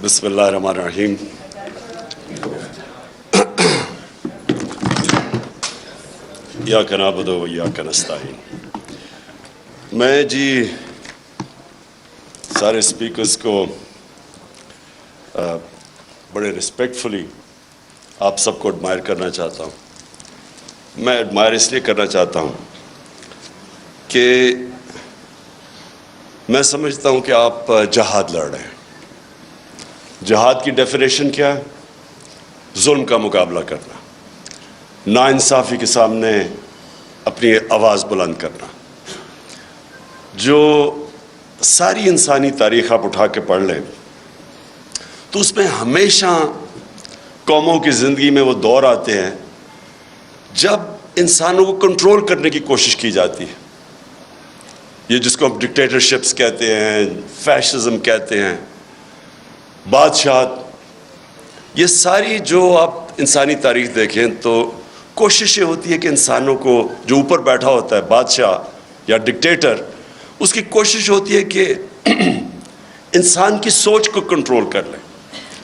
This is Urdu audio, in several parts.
بسم اللہ الرحمن الرحیم۔ ایاک نعبد و ایاک نستعین۔ میں سارے اسپیکرز کو بڑے رسپیکٹفلی آپ سب کو ایڈمائر کرنا چاہتا ہوں۔ میں ایڈمائر اس لیے کرنا چاہتا ہوں کہ میں سمجھتا ہوں کہ آپ جہاد لڑ رہے ہیں۔ جہاد کی ڈیفینیشن کیا ہے؟ ظلم کا مقابلہ کرنا، ناانصافی کے سامنے اپنی آواز بلند کرنا۔ جو ساری انسانی تاریخ آپ اٹھا کے پڑھ لیں تو اس میں ہمیشہ قوموں کی زندگی میں وہ دور آتے ہیں جب انسانوں کو کنٹرول کرنے کی کوشش کی جاتی ہے۔ یہ جس کو ہم ڈکٹیٹرشپس کہتے ہیں، فیشزم کہتے ہیں، بادشاہت، یہ ساری جو آپ انسانی تاریخ دیکھیں تو کوشش یہ ہوتی ہے کہ انسانوں کو، جو اوپر بیٹھا ہوتا ہے بادشاہ یا ڈکٹیٹر، اس کی کوشش ہوتی ہے کہ انسان کی سوچ کو کنٹرول کر لے،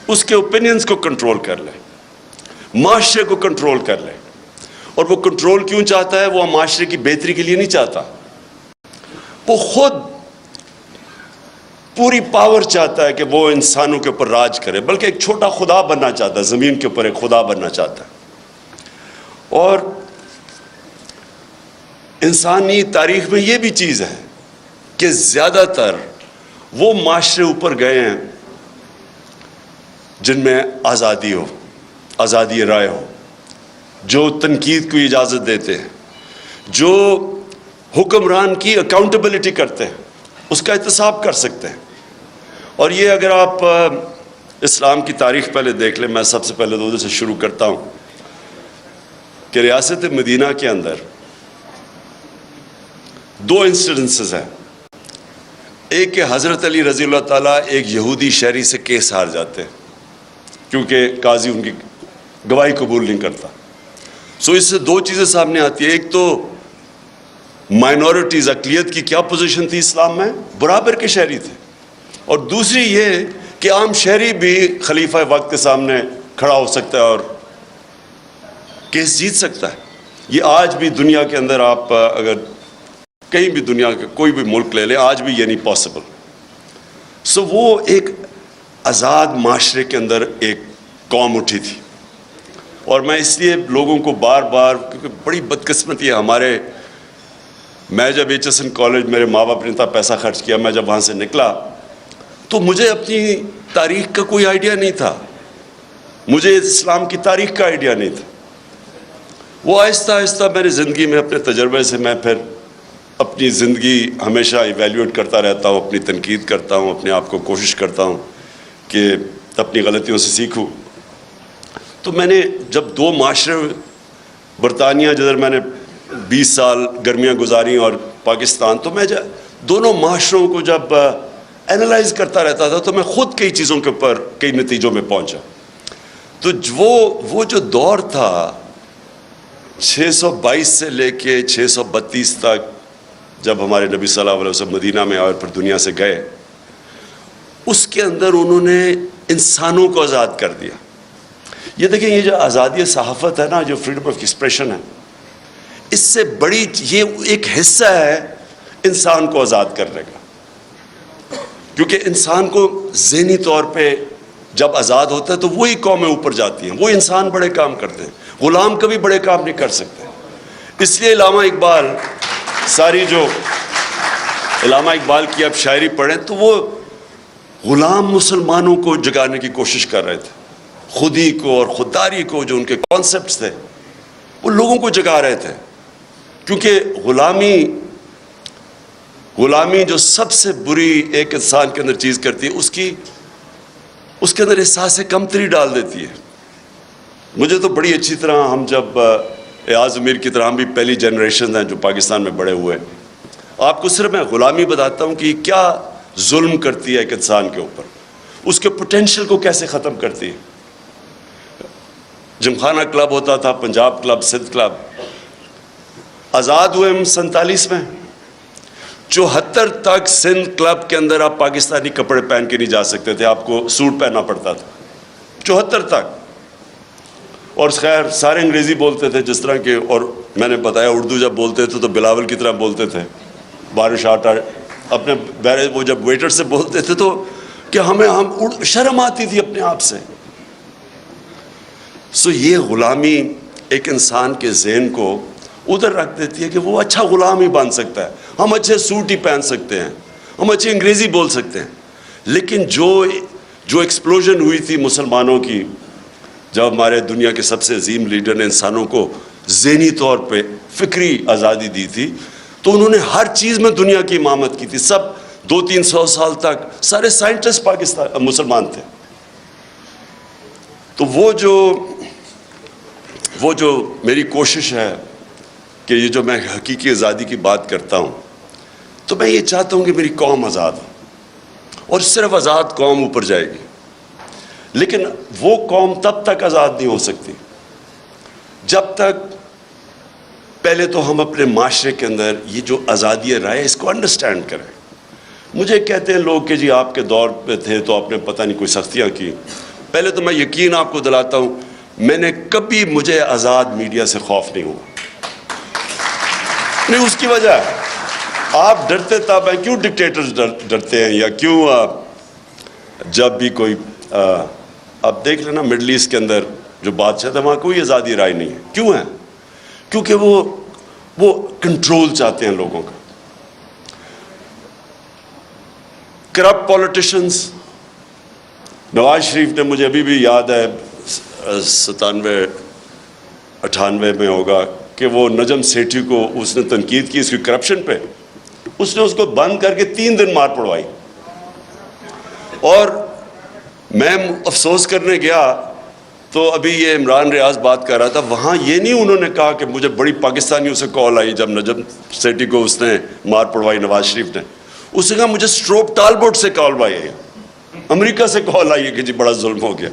اس کے اوپینینز کو کنٹرول کر لے، معاشرے کو کنٹرول کر لے۔ اور وہ کنٹرول کیوں چاہتا ہے؟ وہ معاشرے کی بہتری کے لیے نہیں چاہتا، وہ خود پوری پاور چاہتا ہے کہ وہ انسانوں کے اوپر راج کرے، بلکہ ایک چھوٹا خدا بننا چاہتا ہے، زمین کے اوپر ایک خدا بننا چاہتا ہے۔ اور انسانی تاریخ میں یہ بھی چیز ہے کہ زیادہ تر وہ معاشرے اوپر گئے ہیں جن میں آزادی ہو، آزادی رائے ہو، جو تنقید کو اجازت دیتے ہیں، جو حکمران کی اکاؤنٹیبلٹی کرتے ہیں، اس کا احتساب کر سکتے ہیں۔ اور یہ اگر آپ اسلام کی تاریخ پہلے دیکھ لیں، میں سب سے پہلے تو سے شروع کرتا ہوں کہ ریاست مدینہ کے اندر دو انسیڈنسز ہیں۔ ایک کہ حضرت علی رضی اللہ تعالیٰ ایک یہودی شہری سے کیس ہار جاتے ہیں کیونکہ قاضی ان کی گواہی قبول نہیں کرتا۔ سو اس سے دو چیزیں سامنے آتی ہیں۔ ایک تو مائنورٹیز، اقلیت کی کیا پوزیشن تھی اسلام میں؟ برابر کے شہری تھے۔ اور دوسری یہ کہ عام شہری بھی خلیفہ وقت کے سامنے کھڑا ہو سکتا ہے اور کیس جیت سکتا ہے۔ یہ آج بھی دنیا کے اندر آپ اگر کہیں بھی دنیا کے کوئی بھی ملک لے لیں، آج بھی یہ نہیں پاسبل۔ سو وہ ایک آزاد معاشرے کے اندر ایک قوم اٹھی تھی۔ اور میں اس لیے لوگوں کو بار بار، کیونکہ بڑی بدقسمتی ہے میں جب ایچ کالج، میرے ماں باپ نے اتنا پیسہ خرچ کیا، میں جب وہاں سے نکلا تو مجھے اپنی تاریخ کا کوئی آئیڈیا نہیں تھا، مجھے اسلام کی تاریخ کا آئیڈیا نہیں تھا۔ وہ آہستہ آہستہ میری زندگی میں اپنے تجربے سے میں پھر اپنی زندگی ہمیشہ ایویلیویٹ کرتا رہتا ہوں، اپنی تنقید کرتا ہوں، اپنے آپ کو کوشش کرتا ہوں کہ اپنی غلطیوں سے سیکھوں۔ تو میں نے جب دو معاشرے، برطانیہ جدھر میں نے 20 سال گرمیاں گزاری اور پاکستان، تو میں دونوں معاشروں کو جب اینالائز کرتا رہتا تھا تو میں خود کئی چیزوں کے اوپر کئی نتیجوں میں پہنچا۔ تو وہ جو دور تھا 622 سے لے کے 632 تک، جب ہمارے نبی صلی اللہ علیہ وسلم مدینہ میں آئے اور پھر دنیا سے گئے، اس کے اندر انہوں نے انسانوں کو آزاد کر دیا۔ یہ دیکھیں، یہ جو آزادی صحافت ہے نا، جو فریڈم آف ایکسپریشن ہے، اس سے بڑی یہ ایک حصہ ہے انسان کو آزاد کرنے کا۔ کیونکہ انسان کو ذہنی طور پہ جب آزاد ہوتا ہے تو وہی قومیں اوپر جاتی ہیں، وہ انسان بڑے کام کرتے ہیں، غلام کبھی بڑے کام نہیں کر سکتے۔ اس لیے علامہ اقبال، علامہ اقبال کی آپ شاعری پڑھیں تو وہ غلام مسلمانوں کو جگانے کی کوشش کر رہے تھے، خودی کو اور خودداری کو، جو ان کے کانسیپٹس تھے، وہ لوگوں کو جگا رہے تھے۔ کیونکہ غلامی جو سب سے بری ایک انسان کے اندر چیز کرتی ہے، اس کے اندر احساس کمتری ڈال دیتی ہے۔ مجھے تو بڑی اچھی طرح، ہم جب ایاز امیر کی طرح، ہم بھی پہلی جنریشن ہیں جو پاکستان میں بڑے ہوئے، آپ کو صرف میں غلامی بتاتا ہوں کہ یہ کیا ظلم کرتی ہے ایک انسان کے اوپر، اس کے پوٹینشیل کو کیسے ختم کرتی ہے۔ جمخانہ کلب ہوتا تھا، پنجاب کلب، سندھ کلب، آزاد ہوئے ہم 47 میں، 74 تک سندھ کلب کے اندر آپ پاکستانی کپڑے پہن کے نہیں جا سکتے تھے, آپ کو سوٹ پہننا پڑتا تھا 74 تک. اور خیر سارے انگریزی بولتے تھے جس طرح کے, اور میں نے بتایا اردو جب بولتے تھے تو بلاول کی طرح بولتے تھے, بارش آٹا اپنے وہ جب ویٹر سے بولتے تھے تو کہ ہم شرم آتی تھی اپنے آپ سے. سو یہ غلامی ایک انسان کے ذہن کو ادھر رکھ دیتی ہے کہ وہ اچھا غلام ہی بن سکتا ہے, ہم اچھے سوٹ ہی پہن سکتے ہیں, ہم اچھی انگریزی بول سکتے ہیں. لیکن جو ایکسپلوژن ہوئی تھی مسلمانوں کی, جب ہمارے دنیا کے سب سے عظیم لیڈر نے انسانوں کو ذہنی طور پہ فکری آزادی دی تھی, تو انہوں نے ہر چیز میں دنیا کی امامت کی تھی. سب 200-300 سال تک سارے سائنٹسٹ پاکستان مسلمان تھے. تو وہ جو میری کوشش ہے کہ یہ جو میں حقیقی آزادی کی بات کرتا ہوں, تو میں یہ چاہتا ہوں کہ میری قوم آزاد ہو, اور صرف آزاد قوم اوپر جائے گی. لیکن وہ قوم تب تک آزاد نہیں ہو سکتی جب تک پہلے تو ہم اپنے معاشرے کے اندر یہ جو آزادی رائے اس کو انڈرسٹینڈ کریں. مجھے کہتے ہیں لوگ کہ جی آپ کے دور پہ تھے تو آپ نے پتہ نہیں کوئی سختیاں کی. پہلے تو میں یقین آپ کو دلاتا ہوں, میں نے کبھی مجھے آزاد میڈیا سے خوف نہیں ہوا. نہیں, اس کی وجہ ہے آپ ڈرتے تب ہیں, کیوں ڈکٹیٹرز ڈرتے ہیں, یا کیوں جب بھی کوئی اب دیکھ لینا مڈل ایسٹ کے اندر جو بادشاہ تھا وہاں کوئی آزادی رائے نہیں ہے. کیوں ہے؟ کیونکہ وہ کنٹرول چاہتے ہیں لوگوں کا. کرپٹ پولیٹیشنز, نواز شریف نے, مجھے ابھی بھی یاد ہے 97-98 میں ہوگا کہ وہ نجم سیٹھی کو اس نے تنقید کی اس کی کرپشن پہ, اس نے اس کو بند کر کے 3 دن مار پڑوائی. اور میں افسوس کرنے گیا تو ابھی یہ عمران ریاض بات کر رہا تھا, وہاں یہ نہیں انہوں نے کہا کہ مجھے بڑی پاکستانیوں سے کال آئی جب نجم سیٹھی کو اس نے مار پڑوائی نواز شریف نے. اس نے کہا مجھے اسٹروپ ٹالبوٹ سے کال آئی ہے, امریکہ سے کال آئی ہے کہ جی بڑا ظلم ہو گیا.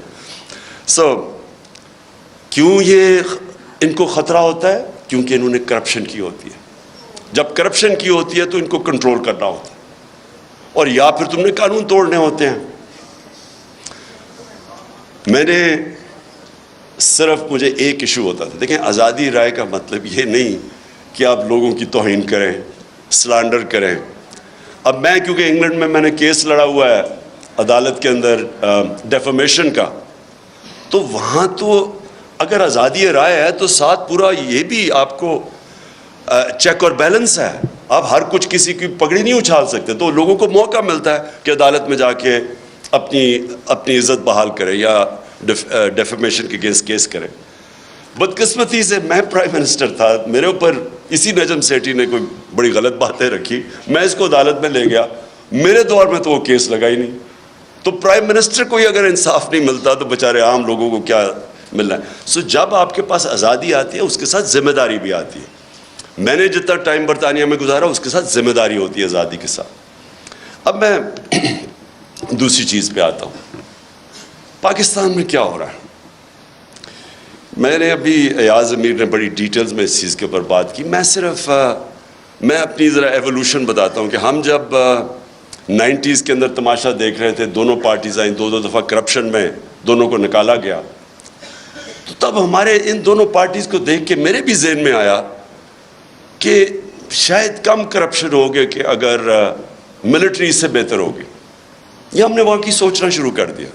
کیوں یہ ان کو خطرہ ہوتا ہے؟ کیونکہ انہوں نے کرپشن کی ہوتی ہے. جب کرپشن کی ہوتی ہے تو ان کو کنٹرول کرنا ہوتا ہے, اور یا پھر تم نے قانون توڑنے ہوتے ہیں. میں نے صرف مجھے ایک ایشو ہوتا تھا. دیکھیں, آزادی رائے کا مطلب یہ نہیں کہ آپ لوگوں کی توہین کریں, سلانڈر کریں. اب میں کیونکہ انگلینڈ میں نے کیس لڑا ہوا ہے عدالت کے اندر ڈیفیمیشن کا, تو وہاں تو اگر آزادی رائے ہے تو ساتھ پورا یہ بھی آپ کو چیک اور بیلنس ہے. آپ ہر کچھ کسی کی پگڑی نہیں اچھال سکتے, تو لوگوں کو موقع ملتا ہے کہ عدالت میں جا کے اپنی عزت بحال کرے یا ڈیفیمیشن کے کیس کرے. بدقسمتی سے میں پرائم منسٹر تھا, میرے اوپر اسی نجم سیٹھی نے کوئی بڑی غلط باتیں رکھی, میں اس کو عدالت میں لے گیا. میرے دور میں تو وہ کیس لگا ہی نہیں. تو پرائم منسٹر کو ہی اگر انصاف نہیں ملتا تو بیچارے عام لوگوں کو کیا ملنا ہے. جب آپ کے پاس آزادی آتی ہے اس کے ساتھ ذمہ داری بھی آتی ہے. میں نے جتنا ٹائم برطانیہ میں گزارا اس کے ساتھ ذمہ داری ہوتی ہے آزادی کے ساتھ. اب میں دوسری چیز پہ آتا ہوں, پاکستان میں کیا ہو رہا ہے. میں نے ابھی ایاز امیر نے بڑی ڈیٹیلز میں اس چیز کے اوپر بات کی. میں اپنی ذرا ایوولوشن بتاتا ہوں کہ ہم جب 90s کے اندر تماشا دیکھ رہے تھے, دونوں پارٹیز آئیں, 2 دفعہ کرپشن میں دونوں کو نکالا گیا, تو تب ہمارے ان دونوں پارٹیز کو دیکھ کے میرے بھی ذہن میں آیا کہ شاید کم کرپشن ہوگی کہ اگر ملٹری اس سے بہتر ہوگی. یہ ہم نے وہاں کی سوچنا شروع کر دیا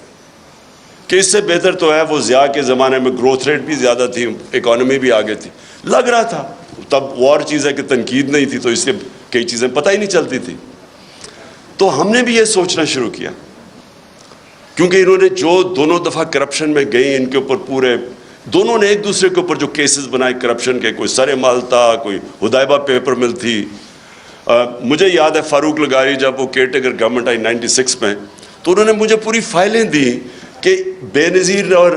کہ اس سے بہتر تو ہے. وہ ضیاء کے زمانے میں گروتھ ریٹ بھی زیادہ تھی, اکانومی بھی آگے تھی, لگ رہا تھا. تب اور چیز ہے کہ تنقید نہیں تھی, تو اس سے کئی چیزیں پتہ ہی نہیں چلتی تھی. تو ہم نے بھی یہ سوچنا شروع کیا, کیونکہ انہوں نے جو دونوں دفعہ کرپشن میں گئی, ان کے اوپر پورے دونوں نے ایک دوسرے کے اوپر جو کیسز بنائے کرپشن کے, کوئی سر مال تھا, کوئی ہدایبہ پیپر مل تھی. مجھے یاد ہے فاروق لغاری جب وہ کیئر ٹیکر گورنمنٹ آئی 96 میں, تو انہوں نے مجھے پوری فائلیں دی کہ بے نظیر اور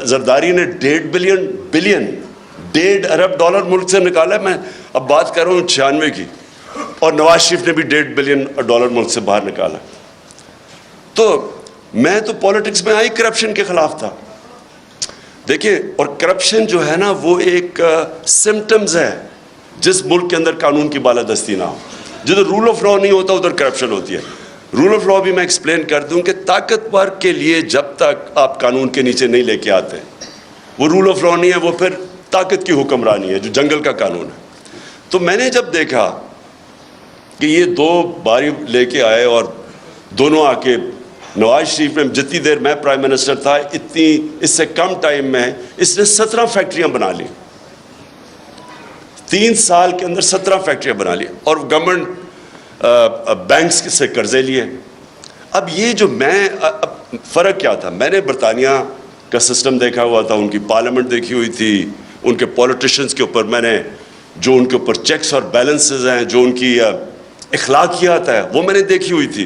زرداری نے $1.5 ارب ملک سے نکالا ہے. میں اب بات کر رہا ہوں 96 کی, اور نواز شریف نے بھی $1.5 بلین ملک سے باہر نکالا. تو میں تو پالیٹکس میں آئی کرپشن کے خلاف تھا. دیکھیں, اور کرپشن جو ہے نا وہ ایک سمٹمز ہے جس ملک کے اندر قانون کی بالادستی نہ ہو. جدھر رول آف لا نہیں ہوتا ادھر کرپشن ہوتی ہے. رول آف لا بھی میں ایکسپلین کر دوں کہ طاقتور کے لیے جب تک آپ قانون کے نیچے نہیں لے کے آتے وہ رول آف لا نہیں ہے, وہ پھر طاقت کی حکمرانی ہے جو جنگل کا قانون ہے. تو میں نے جب دیکھا کہ یہ دو باری لے کے آئے اور دونوں آ کے نواز شریف نے جتنی دیر میں پرائم منسٹر تھا اتنی اس سے کم ٹائم میں اس نے 17 فیکٹریاں بنا لی, 3 سال کے اندر 17 فیکٹریاں بنا لی اور گورنمنٹ بینکس سے قرضے لیے. اب یہ جو فرق کیا تھا, میں نے برطانیہ کا سسٹم دیکھا ہوا تھا, ان کی پارلیمنٹ دیکھی ہوئی تھی, ان کے پولیٹیشنز کے اوپر میں نے جو ان کے اوپر چیکس اور بیلنسز ہیں, جو ان کی اخلاقیات ہے وہ میں نے دیکھی ہوئی تھی.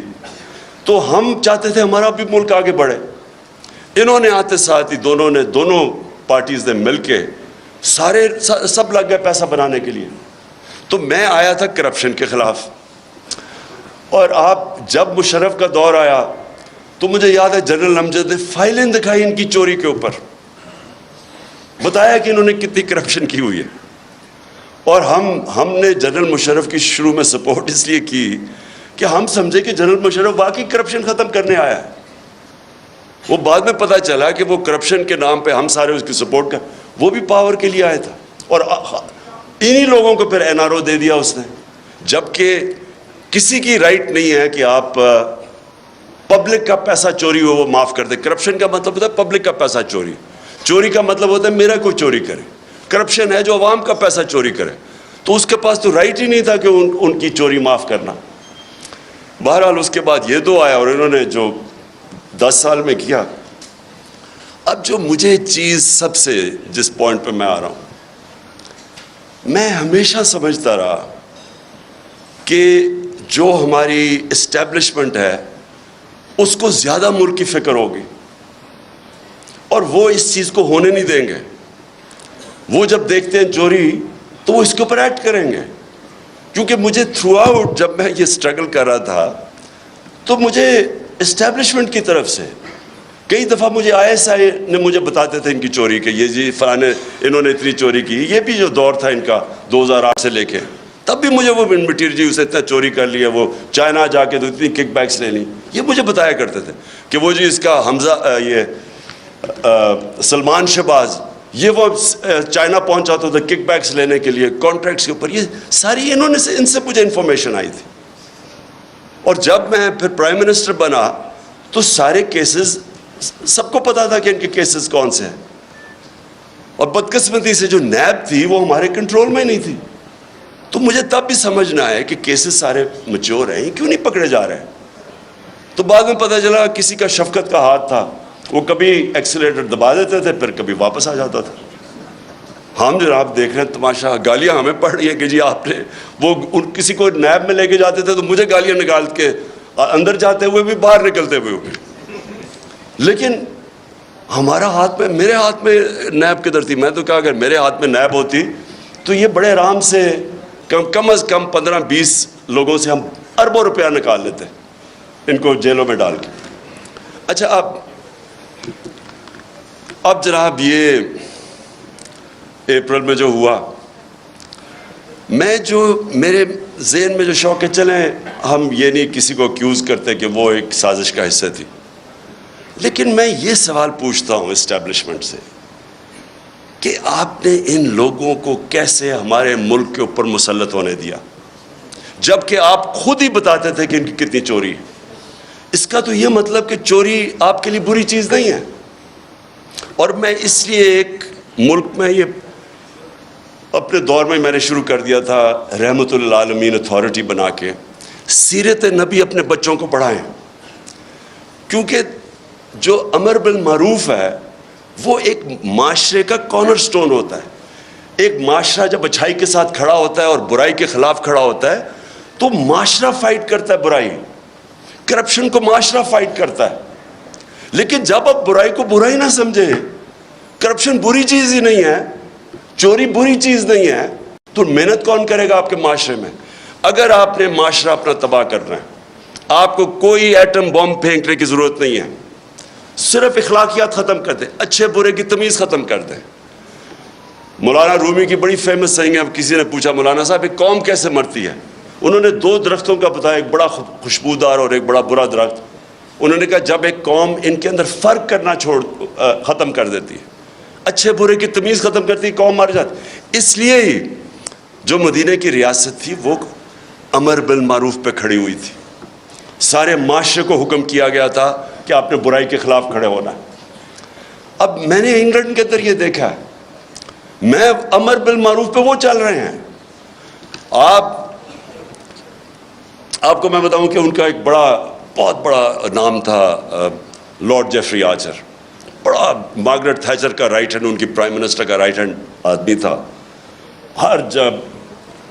تو ہم چاہتے تھے ہمارا بھی ملک آگے بڑھے. انہوں نے آتے ساتھ ہی دونوں پارٹیز نے مل کے سب لگ گئے پیسہ بنانے کے لیے. تو میں آیا تھا کرپشن کے خلاف, اور آپ جب مشرف کا دور آیا تو مجھے یاد ہے جنرل امجد نے فائلیں دکھائی ان کی چوری کے اوپر, بتایا کہ انہوں نے کتنی کرپشن کی ہوئی ہے. اور ہم نے جنرل مشرف کی شروع میں سپورٹ اس لیے کی کہ ہم سمجھے کہ جنرل مشرف واقعی کرپشن ختم کرنے آیا ہے. وہ بعد میں پتہ چلا کہ وہ کرپشن کے نام پہ ہم سارے اس کی سپورٹ وہ بھی پاور کے لیے آیا تھا, اور انہی لوگوں کو پھر این آر او دے دیا اس نے, جبکہ کسی کی رائٹ نہیں ہے کہ آپ پبلک کا پیسہ چوری ہو وہ معاف کر دے. کرپشن کا مطلب ہوتا ہے پبلک کا پیسہ چوری کا مطلب ہوتا ہے میرا کوئی چوری کرے. کرپشن ہے جو عوام کا پیسہ چوری کرے, تو اس کے پاس تو رائٹ ہی نہیں تھا کہ ان کی چوری معاف کرنا. بہرحال اس کے بعد یہ دو آیا اور انہوں نے جو 10 سال میں کیا. اب جو مجھے چیز سب سے جس پوائنٹ پہ میں آ رہا ہوں, میں ہمیشہ سمجھتا رہا کہ جو ہماری اسٹیبلشمنٹ ہے اس کو زیادہ ملک کی فکر ہوگی اور وہ اس چیز کو ہونے نہیں دیں گے. وہ جب دیکھتے ہیں چوری تو وہ اس کے اوپر ایکٹ کریں گے. کیونکہ مجھے تھرو آؤٹ جب میں یہ اسٹرگل کر رہا تھا تو مجھے اسٹیبلشمنٹ کی طرف سے کئی دفعہ مجھے آئی ایس آئی نے مجھے بتاتے تھے ان کی چوری کہ یہ جی فلانے انہوں نے اتنی چوری کی. یہ بھی جو دور تھا ان کا 2008 سے لے کے, تب بھی مجھے وہ مٹیریل جی اسے اتنا چوری کر لیا, وہ چائنا جا کے تو اتنی کک بیکس لے لی. یہ مجھے بتایا کرتے تھے کہ وہ جی اس کا حمزہ یہ سلمان شہباز یہ وہ چائنا پہنچا تھا کک بیکس لینے کے لیے کانٹریکٹس کے اوپر. یہ ساری ان سے مجھے انفارمیشن آئی تھی. اور جب میں پھر پرائم منسٹر بنا تو سارے کیسز سب کو پتا تھا کہ ان کے کیسز کون سے ہیں, اور بدقسمتی سے جو نیب تھی وہ ہمارے کنٹرول میں ہی نہیں تھی. تو مجھے تب بھی سمجھنا ہے کہ کیسز سارے میچور ہیں, کیوں نہیں پکڑے جا رہے ہیں. تو بعد میں پتہ چلا کسی کا شفقت کا ہاتھ تھا, وہ کبھی ایکسیلیٹر دبا دیتے تھے پھر کبھی واپس آ جاتا تھا. ہم جناب دیکھ رہے ہیں تماشا, گالیاں ہمیں پڑ رہی ہیں کہ جی آپ نے وہ کسی کو نیب میں لے کے جاتے تھے تو مجھے گالیاں نکال کے اندر جاتے ہوئے بھی باہر نکلتے ہوئے بھی. لیکن ہمارا ہاتھ میں میرے ہاتھ میں نیب کدھر تھی. میں تو کہا اگر میرے ہاتھ میں نیب ہوتی تو یہ بڑے آرام سے کم از کم 15-20 لوگوں سے ہم اربوں روپیہ نکال لیتے ان کو جیلوں میں ڈال کے. اچھا اب جناب یہ اپریل میں جو ہوا, میں جو میرے ذہن میں جو شوق ہے, چلیں ہم یہ نہیں کسی کو اکیوز کرتے کہ وہ ایک سازش کا حصہ تھی, لیکن میں یہ سوال پوچھتا ہوں اسٹیبلشمنٹ سے کہ آپ نے ان لوگوں کو کیسے ہمارے ملک کے اوپر مسلط ہونے دیا جبکہ آپ خود ہی بتاتے تھے کہ ان کی کتنی چوری ہے. اس کا تو یہ مطلب کہ چوری آپ کے لیے بری چیز نہیں ہے. اور میں اس لیے ایک ملک میں یہ اپنے دور میں نے شروع کر دیا تھا رحمت للعالمین اتھارٹی بنا کے سیرت نبی اپنے بچوں کو پڑھائیں, کیونکہ جو امر بالمعروف ہے وہ ایک معاشرے کا کارنر سٹون ہوتا ہے. ایک معاشرہ جب اچھائی کے ساتھ کھڑا ہوتا ہے اور برائی کے خلاف کھڑا ہوتا ہے تو معاشرہ فائٹ کرتا ہے برائی, کرپشن کو معاشرہ فائٹ کرتا ہے. لیکن جب آپ برائی کو برائی نہ سمجھیں, کرپشن بری چیز ہی نہیں ہے, چوری بری چیز نہیں ہے, تو محنت کون کرے گا آپ کے معاشرے میں؟ اگر آپ نے معاشرہ اپنا تباہ کرنا ہے, آپ کو کوئی ایٹم بم پھینکنے کی ضرورت نہیں ہے, صرف اخلاقیات ختم کر دیں, اچھے برے کی تمیز ختم کر دیں. مولانا رومی کی بڑی فیمس سینگ ہے, کسی نے پوچھا مولانا صاحب ایک قوم کیسے مرتی ہے؟ انہوں نے 2 درختوں کا بتایا, ایک بڑا خوشبودار اور ایک بڑا برا درخت. انہوں نے کہا جب ایک قوم ان کے اندر فرق کرنا ختم کر دیتی ہے, اچھے برے کی تمیز ختم کرتی, قوم مر جاتی. اس لیے ہی جو مدینہ کی ریاست تھی وہ امر بالمعروف پہ کھڑی ہوئی تھی. سارے معاشرے کو حکم کیا گیا تھا کہ آپ نے برائی کے خلاف کھڑے ہونا ہے. اب میں نے انگلینڈ کے اندر یہ دیکھا ہے, میں امر بالمعروف پہ وہ چل رہے ہیں. آپ کو میں بتاؤں کہ ان کا ایک بہت بڑا نام تھا لارڈ جیفری آرچر, بڑا مارگریٹ تھیچر کا رائٹ ہینڈ, ان کی پرائم منسٹر کا رائٹ ہینڈ آدمی تھا. جب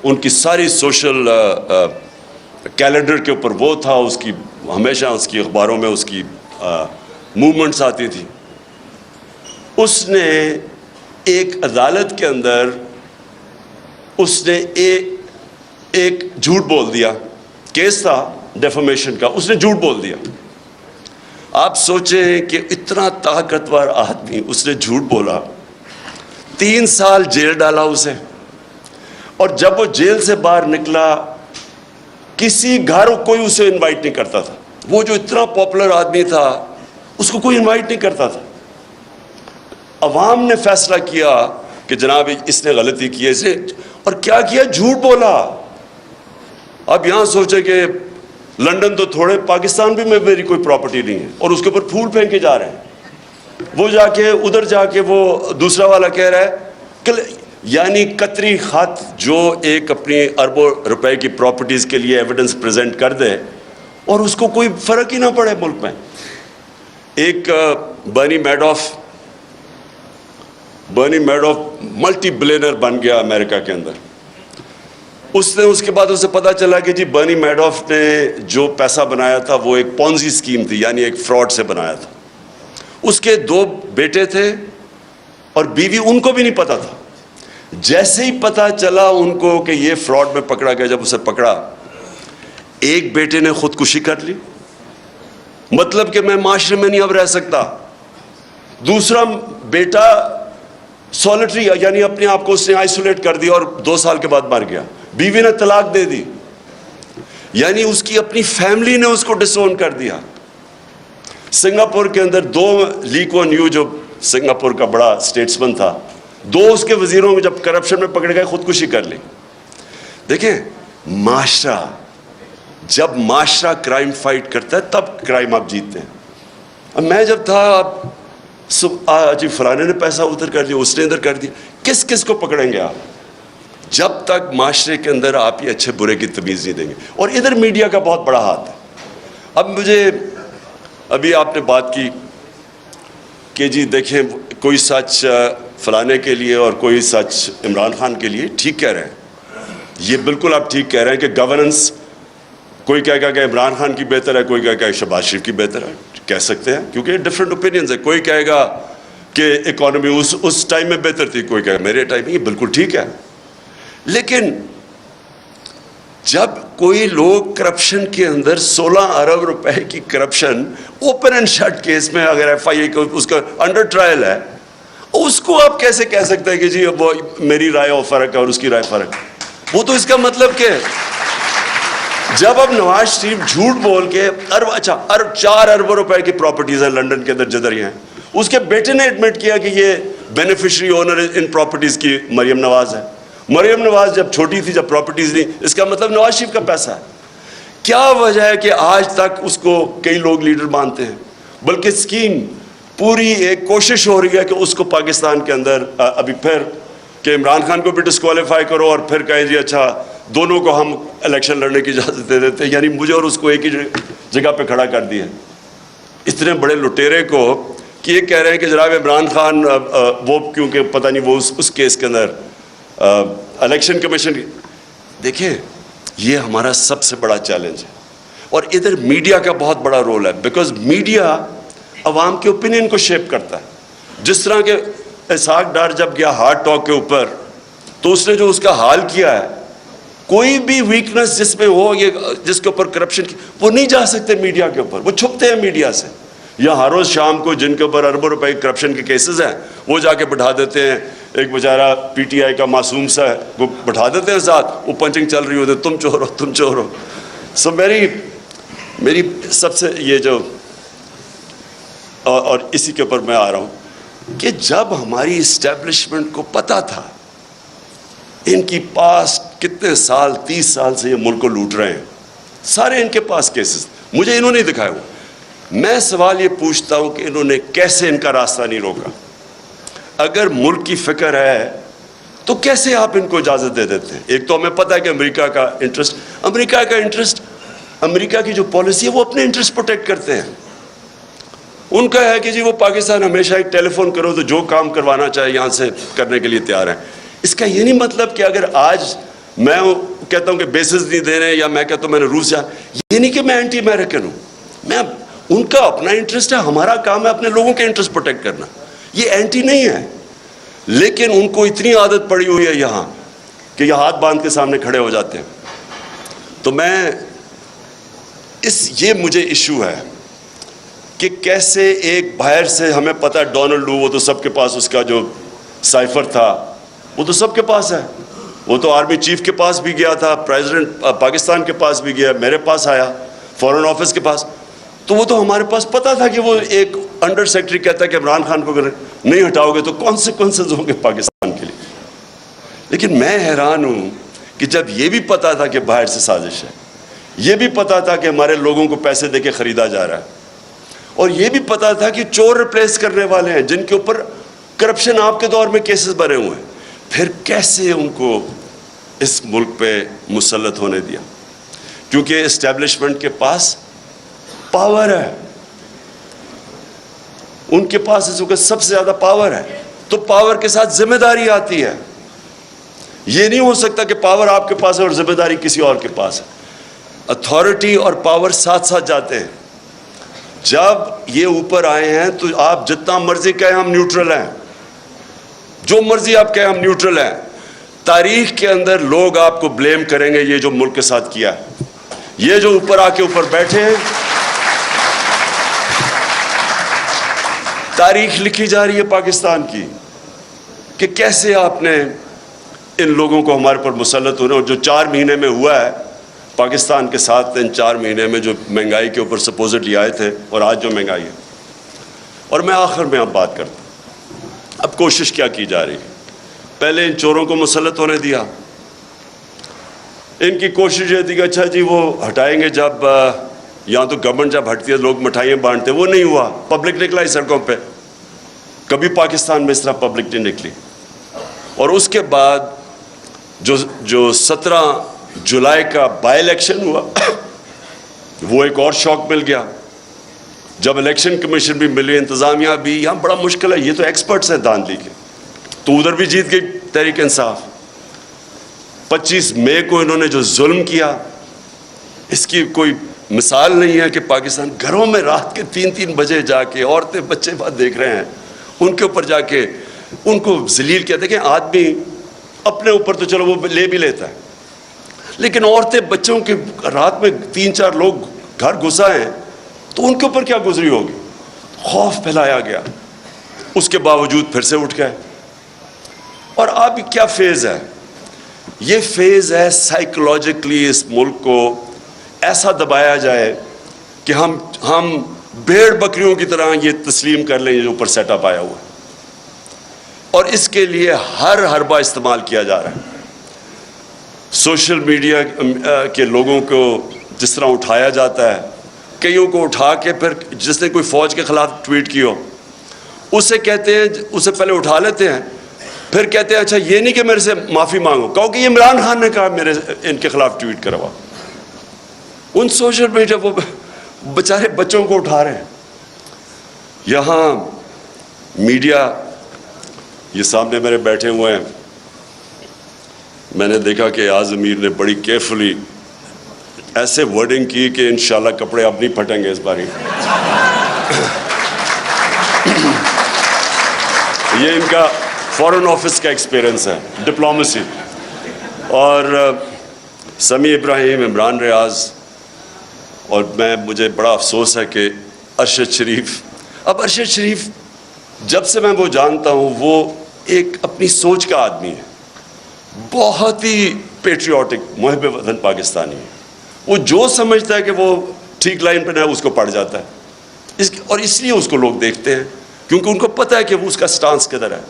ان کی ساری سوشل کیلنڈر کے اوپر وہ تھا, اس کی ہمیشہ اس کی اخباروں میں اس کی موومنٹس آتی تھی. اس نے ایک عدالت کے اندر اس نے ایک جھوٹ بول دیا, کیس تھا ڈیفامیشن کا, اس نے جھوٹ بول دیا. آپ سوچیں کہ اتنا طاقتور آدمی, اس نے جھوٹ بولا, 3 سال جیل ڈالا اسے, اور جب وہ جیل سے باہر نکلا کسی گھر کوئی اسے انوائٹ نہیں کرتا تھا. وہ جو اتنا پاپولر آدمی تھا اس کو کوئی انوائٹ نہیں کرتا تھا. عوام نے فیصلہ کیا کہ جناب اس نے غلطی کی ہے اسے, اور کیا کیا, جھوٹ بولا. اب یہاں سوچے کہ لنڈن تو تھوڑے, پاکستان بھی میں میری کوئی پراپرٹی نہیں ہے, اور اس کے اوپر پھول پھینکے جا رہے ہیں. وہ جا کے ادھر جا کے وہ دوسرا والا کہہ رہا ہے کہ یعنی قطری خط جو ایک اپنی اربوں روپے کی پراپرٹیز کے لیے ایویڈنس پریزنٹ کر دے اور اس کو کوئی فرق ہی نہ پڑے ملک میں. ایک برنی میڈوف ملٹی بلینر بن گیا امریکہ کے اندر. اس کے بعد اسے پتا چلا کہ جی برنی میڈوف نے جو پیسہ بنایا تھا وہ ایک پونزی اسکیم تھی, یعنی ایک فراڈ سے بنایا تھا. اس کے 2 بیٹے تھے اور بیوی, ان کو بھی نہیں پتا تھا. جیسے ہی پتا چلا ان کو کہ یہ فراڈ میں پکڑا گیا, جب اسے پکڑا, ایک بیٹے نے خودکشی کر لی, مطلب کہ میں معاشرے میں نہیں اب رہ سکتا. دوسرا بیٹا سولٹری, یعنی اپنے آپ کو اس نے آئسولیٹ کر دیا اور 2 سال کے بعد مر گیا. بیوی نے طلاق دے دی, یعنی اس کی اپنی فیملی نے اس کو ڈسون کر دیا. سنگاپور کے اندر 2 لی کوان یو جو سنگاپور کا بڑا اسٹیٹسمن تھا, 2 اس کے وزیروں میں جب کرپشن میں پکڑ گئے خودکشی کر لی. دیکھیں معاشرہ, جب معاشرہ کرائم فائٹ کرتا ہے تب کرائم آپ جیتتے ہیں. اب میں جب تھا, جی فلانے نے پیسہ ادھر کر دیا, اس نے ادھر کر دیا, کس کو پکڑیں گے آپ جب تک معاشرے کے اندر آپ یہ اچھے برے کی تمیز نہیں دیں گے. اور ادھر میڈیا کا بہت بڑا ہاتھ ہے. اب مجھے ابھی آپ نے بات کی کہ جی دیکھیں کوئی سچ فلانے کے لیے اور کوئی سچ عمران خان کے لیے, ٹھیک کہہ رہے ہیں, یہ بالکل آپ ٹھیک کہہ رہے ہیں کہ گورننس, کوئی کہے گا کہ عمران خان کی بہتر ہے, کوئی کہے گا کہ شہباز شریف کی بہتر ہے, کہہ سکتے ہیں کیونکہ ڈفرینٹ اوپینینز ہے. کوئی کہے گا کہ اکانومی اس ٹائم میں بہتر تھی, کوئی کہے گا میرے ٹائم میں, یہ بالکل ٹھیک ہے. لیکن جب کوئی لوگ کرپشن کے اندر 16 ارب روپے کی corruption open and shut case میں, اگر ایف آئی اے اس کا انڈر ٹرائل ہے, اس کو آپ کیسے کہہ سکتے ہیں کہ جی وہ میری رائے اور فرق ہے اور اس کی رائے فرق ہے. وہ تو اس کا مطلب کہ جب اب نواز شریف جھوٹ بول کے 4 ارب روپے کی پراپرٹیز ہیں لنڈن کے اندر جدھر ہیں, اس کے بیٹے نے ایڈمٹ کیا کہ یہ بینیفیشری اونر ان پراپرٹیز کی مریم نواز ہے. مریم نواز جب چھوٹی تھی, جب پراپرٹیز نہیں, اس کا مطلب نواز شریف کا پیسہ ہے. کیا وجہ ہے کہ آج تک اس کو کئی لوگ لیڈر مانتے ہیں, بلکہ اسکیم پوری ایک کوشش ہو رہی ہے کہ اس کو پاکستان کے اندر ابھی پھر کہ عمران خان کو بھی ڈسکوالیفائی کرو اور پھر کہیں جی اچھا دونوں کو ہم الیکشن لڑنے کی اجازت دے دیتے ہیں, یعنی مجھے اور اس کو ایک ہی جگہ پہ کھڑا کر دیا. اتنے بڑے لٹیرے کو کہ یہ کہہ رہے ہیں کہ جناب عمران خان وہ کیونکہ پتہ نہیں وہ اس کیس کے اندر الیکشن کمیشن کی. دیکھیں یہ ہمارا سب سے بڑا چیلنج ہے, اور ادھر میڈیا کا بہت بڑا رول ہے, بیکاز میڈیا عوام کے اوپینین کو شیپ کرتا ہے. جس طرح کہ اسحاق ڈار جب گیا ہارٹ ٹاک کے اوپر, تو اس نے جو اس کا حال کیا ہے, کوئی بھی ویکنس جس میں ہو, یہ جس کے اوپر کرپشن کی, وہ نہیں جا سکتے میڈیا کے اوپر, وہ چھپتے ہیں میڈیا سے. یا ہر روز شام کو جن کے اوپر اربوں روپے کرپشن کے کیسز ہیں وہ جا کے بٹھا دیتے ہیں ایک بیچارہ پی ٹی آئی کا معصوم سا ہے, وہ بٹھا دیتے ہیں ساتھ, وہ پنچنگ چل رہی ہوتی ہے, تم چور ہو تم چور ہو. سو میری سب سے یہ جو اور اسی کے اوپر میں آ رہا ہوں کہ جب ہماری اسٹیبلشمنٹ کو پتہ تھا ان کی پاس کتنے سال 30 سال سے یہ ملک کو لوٹ رہے ہیں, سارے ان کے پاس کیسز, مجھے انہوں نے دکھایا ہوا. میں سوال یہ پوچھتا ہوں کہ انہوں نے کیسے ان کا راستہ نہیں روکا؟ اگر ملک کی فکر ہے تو کیسے آپ ان کو اجازت دے دیتے ہیں؟ ایک تو ہمیں پتہ ہے کہ امریکہ کا انٹرسٹ, امریکہ کی جو پالیسی ہے وہ اپنے انٹرسٹ پروٹیکٹ کرتے ہیں. ان کا ہے کہ جی وہ پاکستان ہمیشہ ایک ٹیلی فون کرو تو جو کام کروانا چاہے یہاں سے کرنے کے لیے تیار ہیں. اس کا یہ نہیں مطلب کہ اگر آج میں کہتا ہوں کہ بیسز نہیں دے رہے ہیں یا میں کہتا ہوں میں نے روس جا, یہ نہیں کہ میں اینٹی امریکن ہوں. میں ان کا اپنا انٹرسٹ ہے, ہمارا کام ہے اپنے لوگوں کے انٹرسٹ پروٹیکٹ کرنا, یہ اینٹی نہیں ہے. لیکن ان کو اتنی عادت پڑی ہوئی ہے یہاں کہ یہ ہاتھ باندھ کے سامنے کھڑے ہو جاتے ہیں. تو میں یہ مجھے ایشو ہے کہ کیسے ایک باہر سے, ہمیں پتہ ہے ڈونلڈ لو, وہ تو سب کے پاس, اس کا جو سائفر تھا وہ تو سب کے پاس ہے, وہ تو آرمی چیف کے پاس بھی گیا تھا, پریزیڈنٹ پاکستان کے پاس بھی گیا, میرے پاس آیا, فورن آفس کے پاس. تو وہ تو ہمارے پاس پتہ تھا کہ وہ ایک انڈر سیکرٹری کہتا ہے کہ عمران خان کو اگر نہیں ہٹاؤ گے تو کانسیکوینسز ہوں گے پاکستان کے لیے. لیکن میں حیران ہوں کہ جب یہ بھی پتہ تھا کہ باہر سے سازش ہے, یہ بھی پتہ تھا کہ ہمارے لوگوں کو پیسے دے کے خریدا جا رہا ہے, اور یہ بھی پتہ تھا کہ چور ریپلیس کرنے والے ہیں جن کے اوپر کرپشن آپ کے دور میں کیسز بنے ہوئے ہیں, پھر کیسے ان کو اس ملک پہ مسلط ہونے دیا؟ کیونکہ اسٹیبلشمنٹ کے پاس پاور ہے, ان کے پاس اس وقت سب سے زیادہ پاور ہے. تو پاور کے ساتھ ذمہ داری آتی ہے. یہ نہیں ہو سکتا کہ پاور آپ کے پاس ہے اور ذمہ داری کسی اور کے پاس ہے. اتھارٹی اور پاور ساتھ ساتھ جاتے ہیں. جب یہ اوپر آئے ہیں تو آپ جتنا مرضی کہیں ہم نیوٹرل ہیں, جو مرضی آپ کہیں ہم نیوٹرل ہیں, تاریخ کے اندر لوگ آپ کو بلیم کریں گے یہ جو ملک کے ساتھ کیا ہے. یہ جو اوپر آ کے اوپر بیٹھے ہیں, تاریخ لکھی جا رہی ہے پاکستان کی کہ کیسے آپ نے ان لوگوں کو ہمارے پر مسلط ہونے, اور جو 4 مہینے میں ہوا ہے پاکستان کے ساتھ, ان 4 مہینے میں جو مہنگائی کے اوپر سپوزٹلی آئے تھے اور آج جو مہنگائی ہے. اور میں آخر میں اب بات کرتا ہوں, اب کوشش کیا کی جا رہی ہے؟ پہلے ان چوروں کو مسلط ہونے دیا, ان کی کوشش یہ تھی کہ اچھا جی وہ ہٹائیں گے, جب یہاں تو گورنمنٹ جب ہٹتی ہے لوگ مٹھائیاں بانٹتے, وہ نہیں ہوا, پبلک نکلا ہی سڑکوں پہ. کبھی پاکستان میں اس طرح پبلک نہیں نکلی. اور اس کے بعد جو 17 جولائی کا بائی الیکشن ہوا وہ ایک اور شوق مل گیا. جب الیکشن کمیشن بھی ملی, انتظامیہ بھی, یہاں بڑا مشکل ہے, یہ تو ایکسپرٹس ہیں دھاندلی کے, تو ادھر بھی جیت گئی تحریک انصاف. 25 مئی کو انہوں نے جو ظلم کیا اس کی کوئی مثال نہیں ہے کہ پاکستان گھروں میں رات کے 3 بجے جا کے عورتیں بچے بات دیکھ رہے ہیں, ان کے اوپر جا کے ان کو ذلیل کیا. دیکھیں آدمی اپنے اوپر تو چلو وہ لے بھی لیتا ہے, لیکن عورتیں بچوں کے رات میں 3-4 لوگ گھر گھسا ہیں تو ان کے اوپر کیا گزری ہوگی. خوف پھیلایا گیا, اس کے باوجود پھر سے اٹھ گئے. اور اب کیا فیز ہے؟ یہ فیز ہے سائیکولوجیکلی اس ملک کو ایسا دبایا جائے کہ ہم بھیڑ بکریوں کی طرح یہ تسلیم کر لیں جو اوپر سیٹ اپ آیا ہوا ہے. اور اس کے لیے ہر حربہ استعمال کیا جا رہا ہے. سوشل میڈیا کے لوگوں کو جس طرح اٹھایا جاتا ہے, کئیوں کو اٹھا کے پھر جس نے کوئی فوج کے خلاف ٹویٹ کی ہو اسے کہتے ہیں, اسے پہلے اٹھا لیتے ہیں, پھر کہتے ہیں اچھا یہ نہیں کہ میرے سے معافی مانگو, کہو کہ یہ عمران خان نے کہا میرے ان کے خلاف ٹویٹ کروا. ان سوشل میڈیا وہ بیچارے بچوں کو اٹھا رہے ہیں. یہاں میڈیا یہ سامنے میرے بیٹھے ہوئے ہیں, میں نے دیکھا کہ اعظم امیر نے بڑی کیئرفلی ایسے ورڈنگ کی کہ انشاءاللہ کپڑے اب نہیں پھٹیں گے اس باری. یہ ان کا فورن آفس کا ایکسپیرئنس ہے, ڈپلومیسی. اور سمیع ابراہیم, عمران ریاض, اور مجھے بڑا افسوس ہے کہ ارشد شریف. اب ارشد شریف جب سے میں وہ جانتا ہوں وہ ایک اپنی سوچ کا آدمی ہے, بہت ہی پیٹریوٹک, محب وطن پاکستانی ہے. وہ جو سمجھتا ہے کہ وہ ٹھیک لائن پہ ہے اس کو پڑ جاتا ہے, اور اس لیے اس کو لوگ دیکھتے ہیں کیونکہ ان کو پتہ ہے کہ وہ اس کا سٹانس کدھر ہے.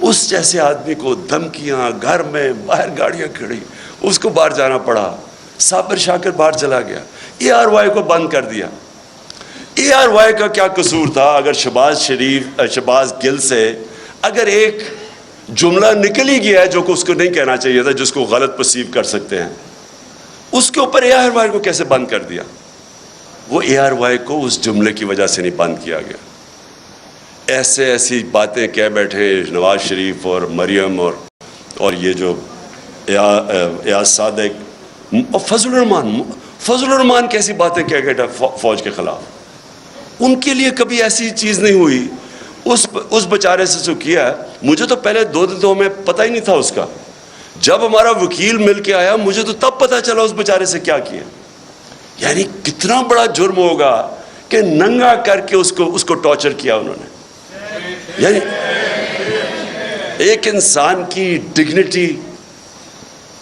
اس جیسے آدمی کو دھمکیاں, گھر میں باہر گاڑیاں کھڑی, اس کو باہر جانا پڑا. صابر شاکر باہر چلا گیا, ARY کو بند کر دیا. ARY کا کیا قصور تھا؟ اگر شہباز گل سے اگر ایک جملہ نکل ہی گیا ہے جو کہ اس کو نہیں کہنا چاہیے تھا, جس کو غلط پرسیو کر سکتے ہیں, اس کے اوپر ARY کو کیسے بند کر دیا؟ وہ ARY کو اس جملے کی وجہ سے نہیں بند کیا گیا. ایسی باتیں کہہ بیٹھے نواز شریف اور مریم اور یہ جو ایاز صادق اور فضل الرحمان کیسی باتیں کہہ گئے فوج کے خلاف. ان کے لیے کبھی ایسی چیز نہیں ہوئی. اس بیچارے سے جو کیا ہے, مجھے تو پہلے 2 دن تو ہمیں پتہ ہی نہیں تھا اس کا. جب ہمارا وکیل مل کے آیا مجھے تو تب پتہ چلا اس بیچارے سے کیا کیا. یعنی کتنا بڑا جرم ہوگا کہ ننگا کر کے اس کو ٹارچر کیا انہوں نے. یعنی ایک انسان کی ڈگنیٹی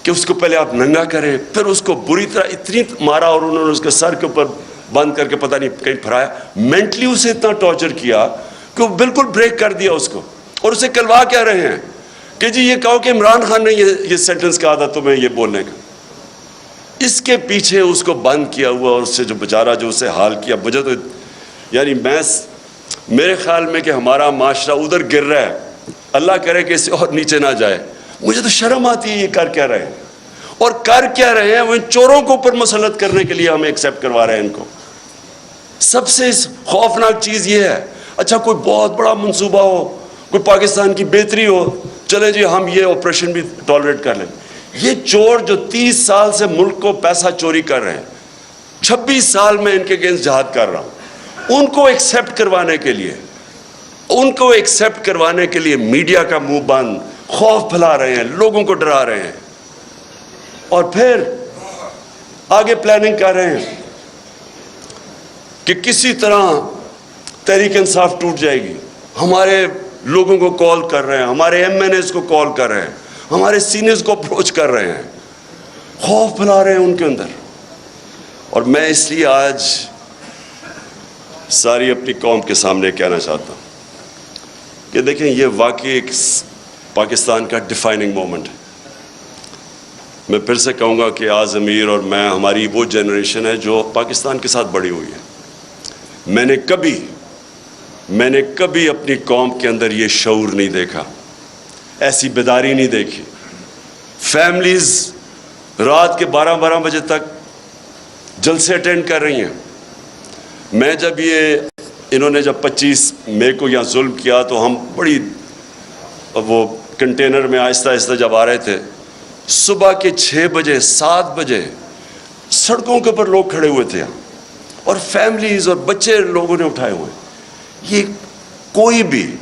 کہ اس کو پہلے آپ ننگا کریں, پھر اس کو بری طرح اتنی مارا اور انہوں نے اس کے سر کے اوپر بند کر کے پتہ نہیں کہیں پھرایا. مینٹلی اسے اتنا ٹارچر کیا کہ وہ بالکل بریک کر دیا اس کو. اور اسے کلوا کہہ رہے ہیں کہ جی یہ کہو کہ عمران خان نے یہ سینٹنس کہا تھا تمہیں یہ بولنے کا. اس کے پیچھے اس کو بند کیا ہوا اور اس سے جو بیچارہ جو اسے حال کیا. مجھے تو یعنی میرے خیال میں کہ ہمارا معاشرہ ادھر گر رہا ہے, اللہ کرے کہ اس سے اور نیچے نہ جائے. مجھے تو شرم آتی ہے یہ کر کیا رہے ہیں, اور کر کیا رہے ہیں وہ ان چوروں کو اوپر مسلط کرنے کے لیے ہمیں ایکسیپٹ کروا رہے ہیں ان کو. سب سے خوفناک چیز یہ ہے, اچھا کوئی بہت بڑا منصوبہ ہو, کوئی پاکستان کی بہتری ہو, چلے جی ہم یہ آپریشن بھی ٹالریٹ کر لیں. یہ چور جو 30 سال سے ملک کو پیسہ چوری کر رہے ہیں, 26 سال میں ان کے اگینسٹ جہاد کر رہا ہوں, ان کو ایکسیپٹ کروانے کے لیے میڈیا کا منہ بند, خوف پھیلا رہے ہیں, لوگوں کو ڈرا رہے ہیں, اور پھر آگے پلاننگ کر رہے ہیں کہ کسی طرح تحریک انصاف ٹوٹ جائے گی. ہمارے لوگوں کو کال کر رہے ہیں, ہمارے MNAs کو کال کر رہے ہیں, ہمارے سینئرز کو اپروچ کر رہے ہیں, خوف پھیلا رہے ہیں ان کے اندر. اور میں اس لیے آج ساری اپنی قوم کے سامنے کہنا چاہتا ہوں کہ دیکھیں یہ واقعی ایک پاکستان کا ڈیفائننگ مومنٹ ہے. میں پھر سے کہوں گا کہ آز امیر اور میں, ہماری وہ جنریشن ہے جو پاکستان کے ساتھ بڑی ہوئی ہے. میں نے کبھی اپنی قوم کے اندر یہ شعور نہیں دیکھا, ایسی بیداری نہیں دیکھی. فیملیز رات کے 12 بجے تک جلسے اٹینڈ کر رہی ہیں. میں جب انہوں نے جب 25 مئی کو یہاں ظلم کیا تو ہم بڑی وہ کنٹینر میں آہستہ آہستہ جب آ رہے تھے, صبح کے 6 بجے 7 بجے سڑکوں کے اوپر لوگ کھڑے ہوئے تھے, اور فیملیز اور بچے لوگوں نے اٹھائے ہوئے. یہ کوئی بھی,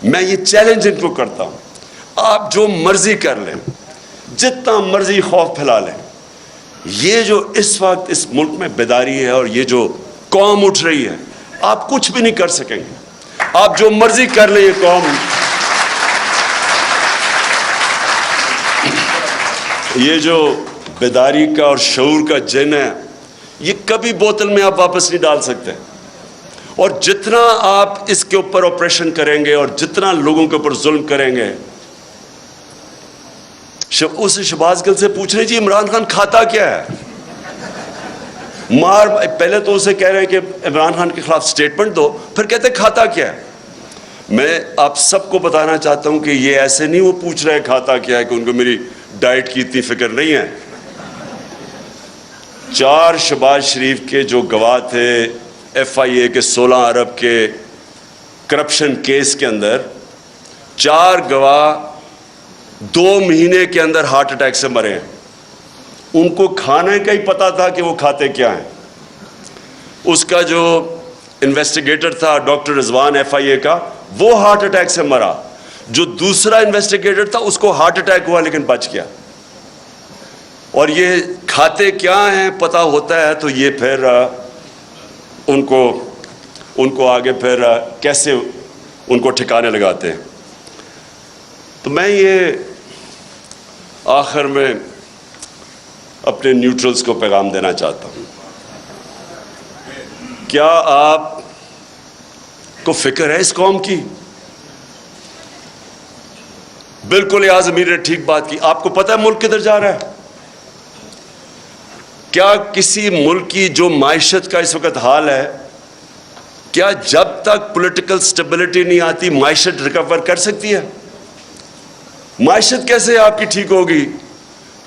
میں یہ چیلنج ان کو کرتا ہوں, آپ جو مرضی کر لیں, جتنا مرضی خوف پھیلا لیں, یہ جو اس وقت اس ملک میں بیداری ہے اور یہ جو قوم اٹھ رہی ہے, آپ کچھ بھی نہیں کر سکیں گے. آپ جو مرضی کر لیں, یہ قوم, یہ جو بیداری کا اور شعور کا جن ہے, یہ کبھی بوتل میں آپ واپس نہیں ڈال سکتے. اور جتنا آپ اس کے اوپر آپریشن کریں گے اور جتنا لوگوں کے اوپر ظلم کریں گے, اسے شہباز گل سے پوچھ رہے جی عمران خان کھاتا کیا ہے, پہلے تو اسے کہہ رہے ہیں کہ عمران خان کے خلاف سٹیٹمنٹ دو, پھر کہتے کھاتا کیا ہے. میں آپ سب کو بتانا چاہتا ہوں کہ یہ ایسے نہیں وہ پوچھ رہے کھاتا کیا ہے کہ ان کو میری ڈائٹ کی اتنی فکر نہیں ہے. 4 شہباز شریف کے جو گواہ تھے FIA کے 16 ارب کے کرپشن کیس کے اندر, 4 گواہ 2 مہینے کے اندر ہارٹ اٹیک سے مرے ہیں. ان کو کھانے کا ہی پتا تھا کہ وہ کھاتے کیا ہیں. اس کا جو انویسٹیگیٹر تھا ڈاکٹر رضوان FIA کا, وہ ہارٹ اٹیک سے مرا. جو دوسرا انویسٹیگیٹر تھا اس کو ہارٹ اٹیک ہوا لیکن بچ گیا. اور یہ کھاتے کیا ہیں پتہ ہوتا ہے تو یہ پھر ان کو آگے پھر کیسے ان کو ٹھکانے لگاتے ہیں. تو میں یہ آخر میں اپنے نیوٹرلز کو پیغام دینا چاہتا ہوں. کیا آپ کو فکر ہے اس قوم کی؟ بالکل ایاز امیر نے ٹھیک بات کی. آپ کو پتہ ہے ملک کدھر جا رہا ہے؟ کیا کسی ملک کی جو معیشت کا اس وقت حال ہے، کیا جب تک پولیٹیکل سٹیبلٹی نہیں آتی معیشت ریکور کر سکتی ہے؟ معیشت کیسے آپ کی ٹھیک ہوگی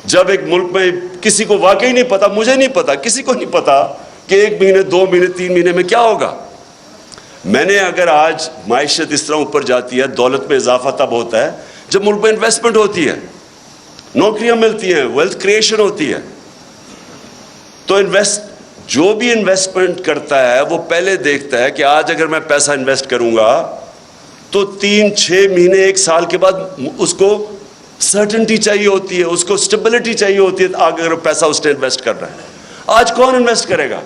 جب ایک ملک میں کسی کو واقعی نہیں پتا، مجھے نہیں پتا، کسی کو نہیں پتا کہ 1 مہینے 2 مہینے 3 مہینے میں کیا ہوگا. میں نے اگر آج معیشت اس طرح اوپر جاتی ہے، دولت میں اضافہ تب ہوتا ہے جب ملک میں انویسٹمنٹ ہوتی ہے، نوکریاں ملتی ہیں، ویلتھ کریشن ہوتی ہے. تو جو بھی انویسٹمنٹ کرتا ہے وہ پہلے دیکھتا ہے کہ آج اگر میں پیسہ انویسٹ کروں گا تو 3-6 مہینے 1 سال کے بعد اس کو سرٹنٹی چاہیے ہوتی ہے، اس کو سٹیبلٹی چاہیے ہوتی ہے اگر پیسہ اس نے انویسٹ کر رہا ہے. آج کون انویسٹ کرے گا؟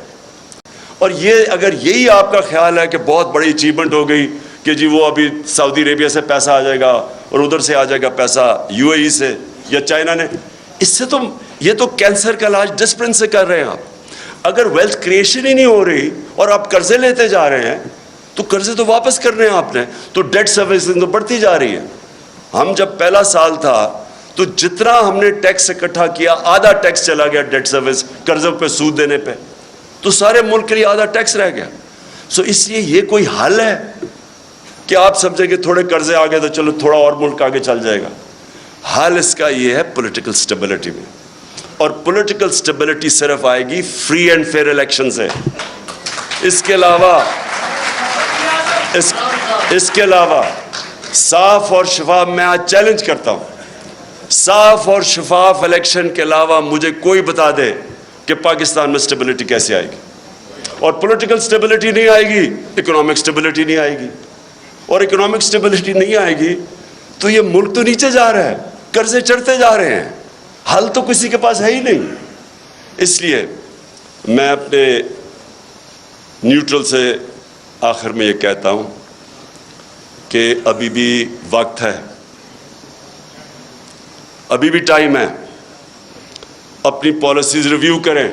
اور یہ اگر یہی آپ کا خیال ہے کہ بہت بڑی اچیومنٹ ہو گئی کہ جی وہ ابھی سعودی عربیہ سے پیسہ آ جائے گا اور ادھر سے آ جائے گا پیسہ UAE سے یا چائنا نے، اس سے تو یہ تو کینسر کا علاج ڈسپلن سے کر رہے ہیں آپ. اگر ویلتھ کریشن ہی نہیں ہو رہی اور آپ قرضے لیتے جا رہے ہیں تو قرضے تو واپس کرنے ہیں آپ نے، تو ڈیٹ سروسنگ تو بڑھتی جا رہی ہے. ہم جب پہلا سال تھا تو جتنا ہم نے ٹیکس اکٹھا کیا آدھا ٹیکس چلا گیا ڈیٹ سروس، قرضوں پہ سود دینے پہ، تو سارے ملک کے لیے آدھا ٹیکس رہ گیا. اس لیے یہ کوئی حل ہے کہ آپ سمجھیں کہ تھوڑے قرضے آ گئے تو چلو تھوڑا اور ملک آگے چل جائے گا؟ حل اس کا یہ ہے پولیٹیکل سٹیبلٹی میں، اور پولیٹیکل سٹیبلٹی صرف آئے گی فری اینڈ فیئر الیکشن سے. اس کے علاوہ صاف اور شفاف، میں آج چیلنج کرتا ہوں، صاف اور شفاف الیکشن کے علاوہ مجھے کوئی بتا دے کہ پاکستان میں سٹیبلٹی کیسے آئے گی. اور پولیٹیکل سٹیبلٹی نہیں آئے گی، اکنامک سٹیبلٹی نہیں آئے گی، اور اکنامک سٹیبلٹی نہیں آئے گی تو یہ ملک تو نیچے جا رہا ہے، قرضے چڑھتے جا رہے ہیں، حل تو کسی کے پاس ہے ہی نہیں. اس لیے میں اپنے نیوٹرل سے آخر میں یہ کہتا ہوں کہ ابھی بھی وقت ہے، ابھی بھی ٹائم ہے، اپنی پالیسیز ریویو کریں.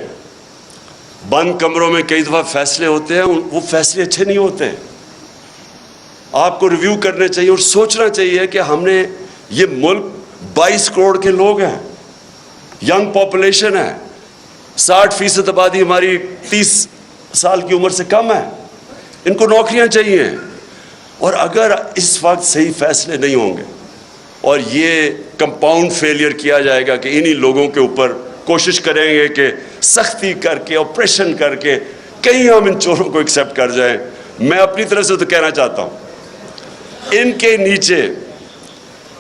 بند کمروں میں کئی دفعہ فیصلے ہوتے ہیں، وہ فیصلے اچھے نہیں ہوتے. آپ کو ریویو کرنے چاہیے اور سوچنا چاہیے کہ ہم نے، یہ ملک 22 کروڑ کے لوگ ہیں، ینگ پاپولیشن ہے، 60% آبادی ہماری 30 سال کی عمر سے کم ہے، ان کو نوکریاں چاہیے. اور اگر اس وقت صحیح فیصلے نہیں ہوں گے اور یہ کمپاؤنڈ فیلئر کیا جائے گا کہ انہی لوگوں کے اوپر کوشش کریں گے کہ سختی کر کے آپریشن کر کے کہیں ہم ان چوروں کو ایکسیپٹ کر جائیں. میں اپنی طرف سے تو کہنا چاہتا ہوں ان کے نیچے،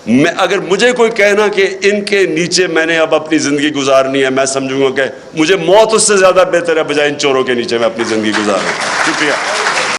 میں اگر مجھے کوئی کہنا کہ ان کے نیچے میں نے اب اپنی زندگی گزارنی ہے، میں سمجھوں گا کہ مجھے موت اس سے زیادہ بہتر ہے بجائے ان چوروں کے نیچے میں اپنی زندگی گزاروں. شکریہ.